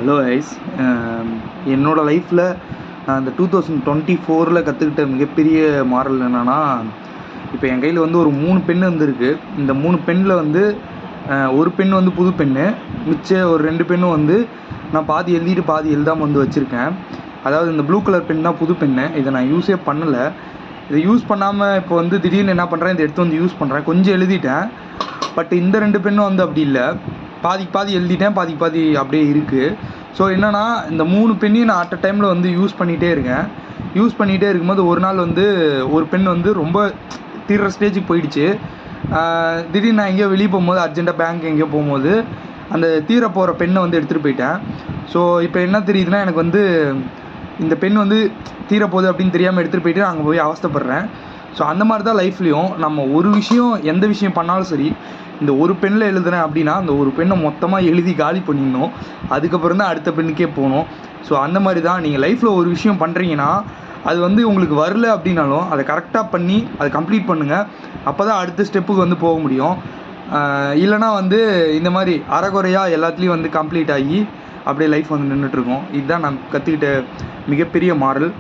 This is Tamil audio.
Hello ice. என்னோடய லைஃப்பில் நான் இந்த 2024 கற்றுக்கிட்ட மிகப்பெரிய மாறல் என்னென்னா, இப்போ என் கையில் வந்து ஒரு 3 பென் வந்துருக்கு. இந்த 3 பென்னில் வந்து ஒரு பென் வந்து புது பென்னு, மிச்ச ஒரு 2 பென்னும் வந்து நான் பாதி எழுதிட்டு பாதி எழுதாமல் வந்து வச்சுருக்கேன். அதாவது இந்த ப்ளூ கலர் பென் தான் புது பென்னு. இதை நான் யூஸே பண்ணலை. இதை யூஸ் பண்ணாமல் இப்போ வந்து திடீர்னு என்ன பண்ணுறேன், இதை எடுத்து வந்து யூஸ் பண்ணுறேன். கொஞ்சம் எழுதிட்டேன். பட் இந்த 2 பென்னும் வந்து அப்படி இல்லை. பாதி எழுதிட்டேன், பாதி அப்படியே இருக்குது. ஸோ என்னென்னா, இந்த 3 பென்னையும் நான் அட் அ டைமில் வந்து யூஸ் பண்ணிகிட்டே இருக்கேன். யூஸ் பண்ணிகிட்டே இருக்கும்போது ஒரு நாள் வந்து ஒரு பென் வந்து ரொம்ப தீர்ற ஸ்டேஜுக்கு போயிடுச்சு. திடீர்னு நான் எங்கேயோ வெளியே போகும்போது, அர்ஜென்ட்டாக பேங்க் எங்கேயோ போகும்போது அந்த தீர போகிற பென்னை வந்து எடுத்துகிட்டு போயிட்டேன். ஸோ இப்போ என்ன தெரியுதுன்னா, எனக்கு வந்து இந்த பென் வந்து தீரப்போகுது அப்படின்னு தெரியாமல் எடுத்துகிட்டு போயிட்டு அங்கே போய் அவஸ்தைப்படுறேன். ஸோ அந்த மாதிரி தான் லைஃப்லேயும் நம்ம ஒரு விஷயம், எந்த விஷயம் பண்ணாலும் சரி, இந்த ஒரு பென்னில் எழுதுறேன் அப்படின்னா அந்த ஒரு பென்னை மொத்தமாக எழுதி காலி பண்ணிடணும். அதுக்கப்புறம் தான் அடுத்த பென்னுக்கே போகணும். ஸோ அந்த மாதிரி தான் நீங்கள் லைஃப்பில் ஒரு விஷயம் பண்ணுறீங்கன்னா, அது வந்து உங்களுக்கு வரல அப்படின்னாலும் அதை கரெக்டாக பண்ணி அதை கம்ப்ளீட் பண்ணுங்கள். அப்போ தான் அடுத்த ஸ்டெப்புக்கு வந்து போக முடியும். இல்லைனா வந்து இந்த மாதிரி அரைகுறையாக எல்லாத்துலேயும் வந்து கம்ப்ளீட் ஆகி அப்படியே லைஃப் வந்து நின்றுட்டுருக்கோம். இதுதான் நான் கற்றுக்கிட்ட மிகப்பெரிய மாறல்.